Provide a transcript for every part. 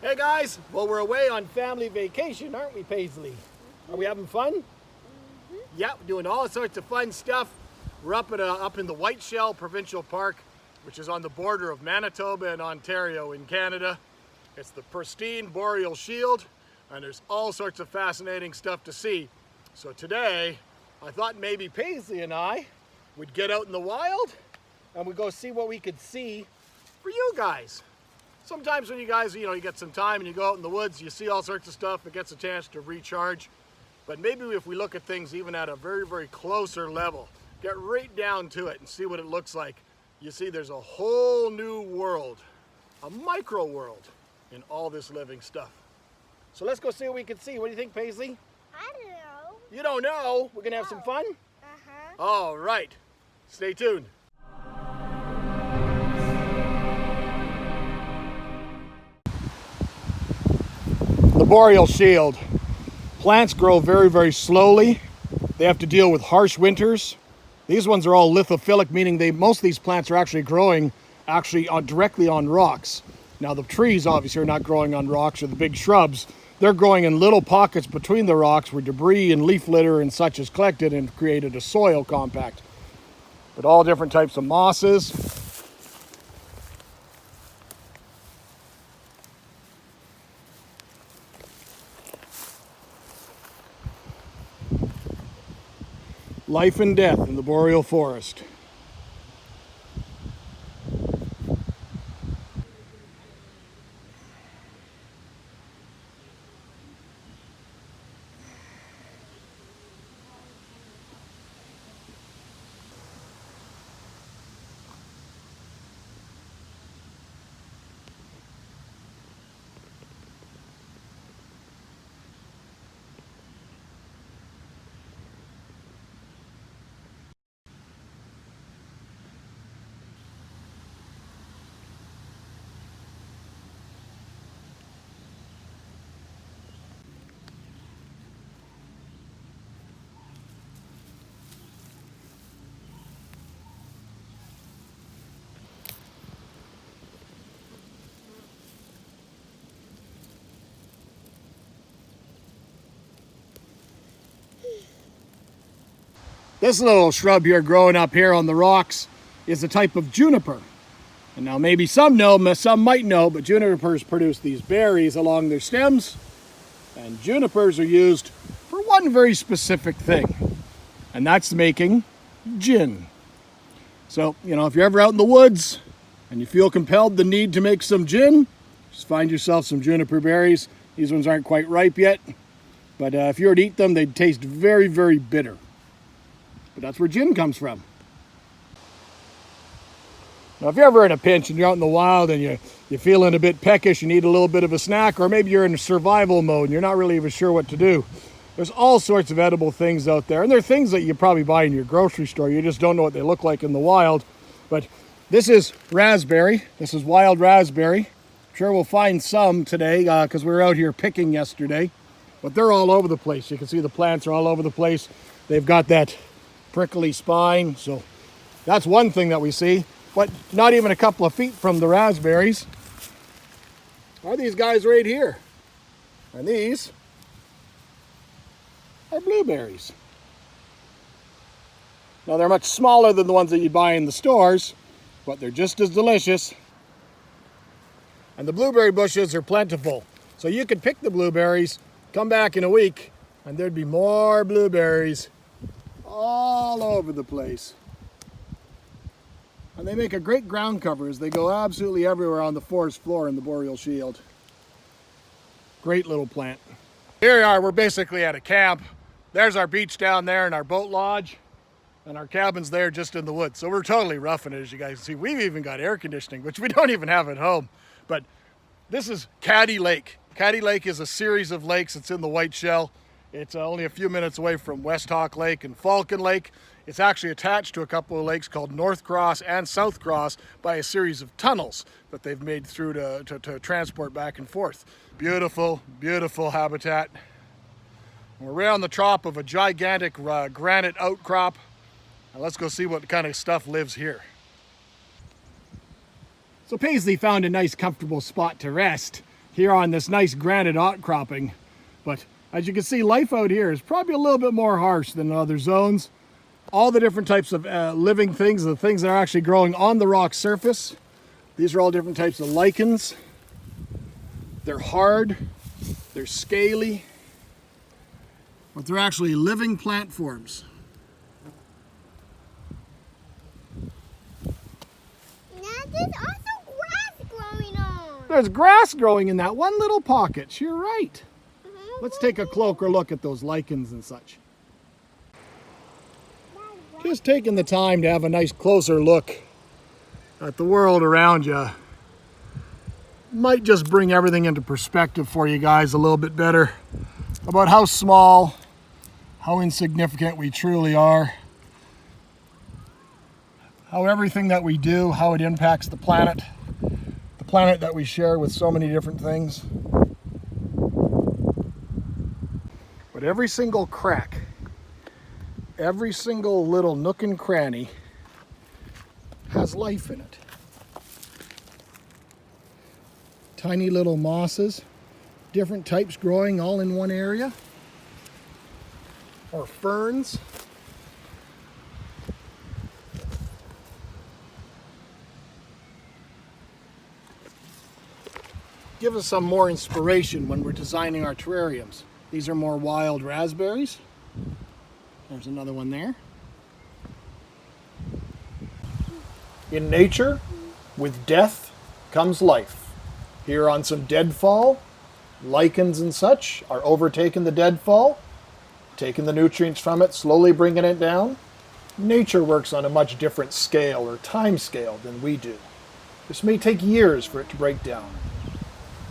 Hey guys, well we're away on family vacation, aren't we, Paisley? Are we having fun? Yeah, we're doing all sorts of fun stuff. We're up in the Whiteshell Provincial Park, which is on the border of Manitoba and Ontario in Canada. It's the pristine Boreal Shield, and there's all sorts of fascinating stuff to see. So today, I thought maybe Paisley and I would get out in the wild and we'd go see what we could see for you guys. Sometimes when you guys, you get some time and you go out in the woods, you see all sorts of stuff, it gets a chance to recharge. But maybe if we look at things even at a very, very closer level, get right down to it and see what it looks like, you see there's a whole new world, a micro world in all this living stuff. So let's go see what we can see. What do you think, Paisley? I don't know. You don't know? We're gonna have some fun? Uh-huh. All right, stay tuned. The Boreal Shield. Plants grow very, very slowly. They have to deal with harsh winters. These ones are all lithophilic, meaning most of these plants are actually growing directly on rocks. Now the trees obviously are not growing on rocks, or the big shrubs. They're growing in little pockets between the rocks where debris and leaf litter and such is collected and created a soil compact. But all different types of mosses. Life and death in the Boreal Forest. This little shrub here growing up here on the rocks is a type of juniper. And now maybe some know, some might know, but junipers produce these berries along their stems. And junipers are used for one very specific thing, and that's making gin. So, if you're ever out in the woods and you feel compelled the need to make some gin, just find yourself some juniper berries. These ones aren't quite ripe yet, but if you were to eat them, they'd taste very, very bitter. But that's where gin comes from. Now, if you're ever in a pinch and you're out in the wild and you're feeling a bit peckish, you need a little bit of a snack, or maybe you're in survival mode and you're not really even sure what to do, there's all sorts of edible things out there. And they're things that you probably buy in your grocery store. You just don't know what they look like in the wild. But this is raspberry. This is wild raspberry. I'm sure we'll find some today because we were out here picking yesterday. But they're all over the place. You can see the plants are all over the place. They've got that prickly spine, so that's one thing that we see. But not even a couple of feet from the raspberries are these guys right here, and these are blueberries. Now they're much smaller than the ones that you buy in the stores, but they're just as delicious. And the blueberry bushes are plentiful, so you could pick the blueberries, come back in a week, and there'd be more blueberries all over the place. And they make a great ground cover as they go absolutely everywhere on the forest floor in the Boreal Shield. Great little plant. Here we are, we're basically at a camp. There's our beach down there and our boat lodge, and our cabin's there just in the woods. So we're totally roughing it, as you guys can see. We've even got air conditioning, which we don't even have at home. But this is Caddy Lake. Caddy Lake is a series of lakes. It's in the Whiteshell. It's only a few minutes away from West Hawk Lake and Falcon Lake. It's actually attached to a couple of lakes called North Cross and South Cross by a series of tunnels that they've made through to transport back and forth. Beautiful, beautiful habitat. We're right on the top of a gigantic granite outcrop. Now let's go see what kind of stuff lives here. So Paisley found a nice comfortable spot to rest here on this nice granite outcropping. But as you can see, life out here is probably a little bit more harsh than other zones. All the different types of living things, the things that are actually growing on the rock surface. These are all different types of lichens. They're hard, they're scaly, but they're actually living plant forms. Now there's also grass growing on. There's grass growing in that one little pocket. You're right. Let's take a closer look at those lichens and such. Just taking the time to have a nice closer look at the world around you might just bring everything into perspective for you guys a little bit better about how small, how insignificant we truly are, how everything that we do, how it impacts the planet that we share with so many different things. But every single crack, every single little nook and cranny has life in it. Tiny little mosses, different types growing all in one area, or ferns. Give us some more inspiration when we're designing our terrariums. These are more wild raspberries. There's another one there. In nature, with death comes life. Here on some deadfall, lichens and such are overtaking the deadfall, taking the nutrients from it, slowly bringing it down. Nature works on a much different scale or time scale than we do. This may take years for it to break down,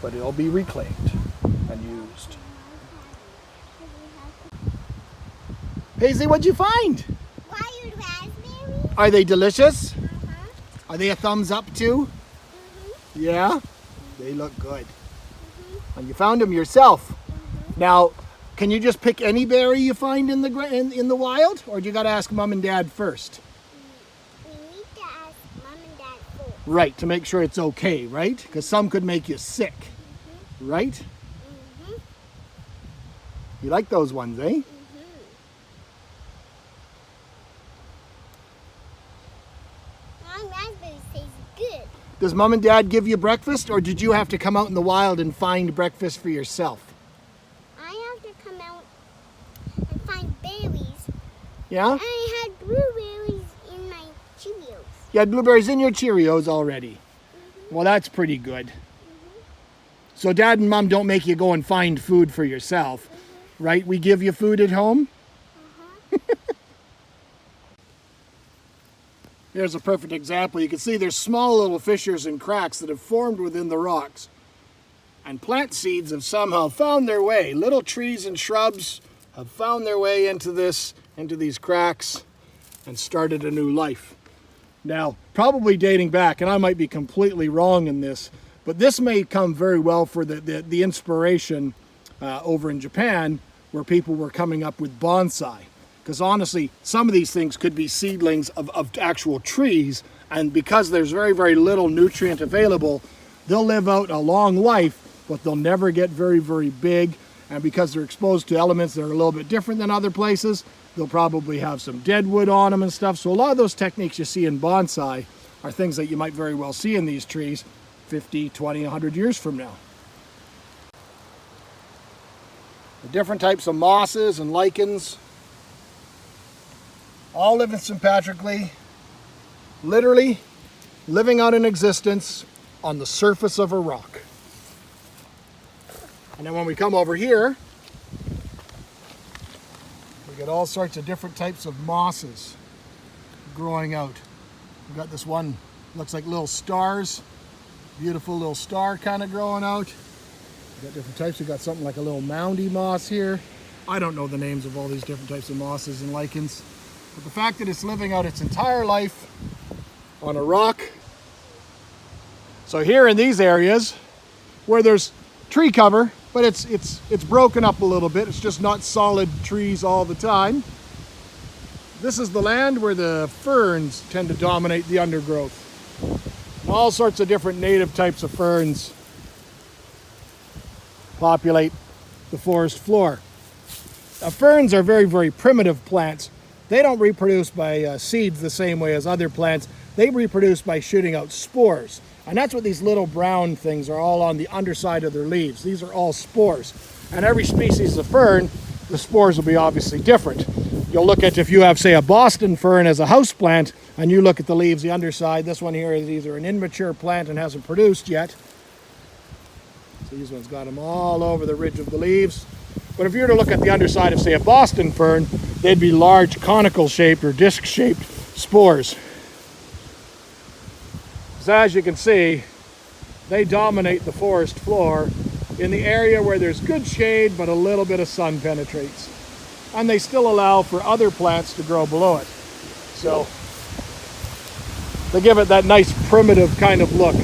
but it'll be reclaimed and used. Paisley, what'd you find? Wild raspberries. Are they delicious? Uh-huh. Are they a thumbs up too? Yeah? They look good. And you found them yourself. Now, can you just pick any berry you find in the wild, or do you got to ask Mom and Dad first? We need to ask Mom and Dad first. Right, to make sure it's okay, right? Because some could make you sick, right? You like those ones, eh? Mom, raspberries taste good. Does Mom and Dad give you breakfast, or did you have to come out in the wild and find breakfast for yourself? I have to come out and find berries. Yeah? I had blueberries in my Cheerios. You had blueberries in your Cheerios already. Well, that's pretty good. So Dad and Mom don't make you go and find food for yourself, right? We give you food at home? Here's a perfect example. You can see there's small little fissures and cracks that have formed within the rocks. And plant seeds have somehow found their way. Little trees and shrubs have found their way into these cracks and started a new life. Now, probably dating back, and I might be completely wrong in this, but this may come very well for the inspiration over in Japan, where people were coming up with bonsai. Because honestly, some of these things could be seedlings of actual trees, and because there's very, very little nutrient available, they'll live out a long life, but they'll never get very, very big. And because they're exposed to elements that are a little bit different than other places, they'll probably have some dead wood on them and stuff. So a lot of those techniques you see in bonsai are things that you might very well see in these trees 50, 20, 100 years from now. The different types of mosses and lichens all living sympatrically, literally living out an existence on the surface of a rock. And then when we come over here, we get all sorts of different types of mosses growing out. We've got this one, looks like little stars, beautiful little star kind of growing out. We've got different types. We've got something like a little moundy moss here. I don't know the names of all these different types of mosses and lichens. But the fact that it's living out its entire life on a rock. So here in these areas where there's tree cover, but it's broken up a little bit. It's just not solid trees all the time. This is the land where the ferns tend to dominate the undergrowth. All sorts of different native types of ferns populate the forest floor. Now, ferns are very, very primitive plants. They don't reproduce by seeds the same way as other plants. They reproduce by shooting out spores. And that's what these little brown things are all on the underside of their leaves. These are all spores. And every species of fern, the spores will be obviously different. You'll look at, if you have, say, a Boston fern as a house plant, and you look at the leaves, the underside, this one here is either an immature plant and hasn't produced yet. So these ones got them all over the ridge of the leaves. But if you were to look at the underside of, say, a Boston fern, they'd be large conical-shaped or disc-shaped spores. So as you can see, they dominate the forest floor in the area where there's good shade but a little bit of sun penetrates. And they still allow for other plants to grow below it. So they give it that nice primitive kind of look.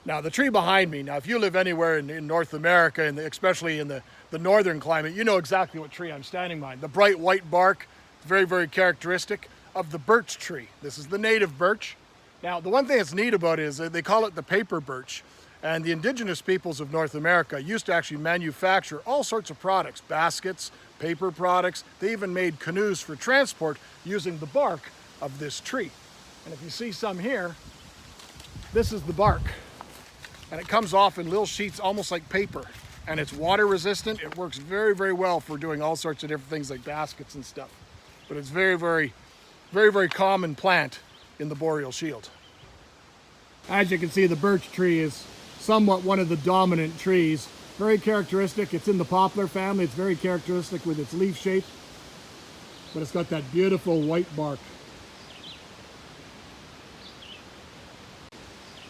Now the tree behind me, now if you live anywhere in North America, and especially in the northern climate, you know exactly what tree I'm standing behind. The bright white bark, very, very characteristic of the birch tree. This is the native birch. Now the one thing that's neat about it is that they call it the paper birch. And the indigenous peoples of North America used to actually manufacture all sorts of products, baskets, paper products. They even made canoes for transport using the bark of this tree. And if you see some here, this is the bark. And it comes off in little sheets almost like paper. And it's water resistant. It works very, very well for doing all sorts of different things like baskets and stuff. But it's very, very, very, very common plant in the Boreal Shield. As you can see, the birch tree is somewhat one of the dominant trees. Very characteristic. It's in the poplar family. It's very characteristic with its leaf shape. But it's got that beautiful white bark.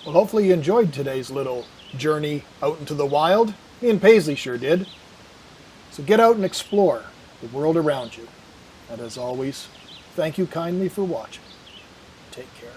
Well, hopefully you enjoyed today's little journey out into the wild. Me and Paisley sure did. So get out and explore the world around you. And as always, thank you kindly for watching. Take care.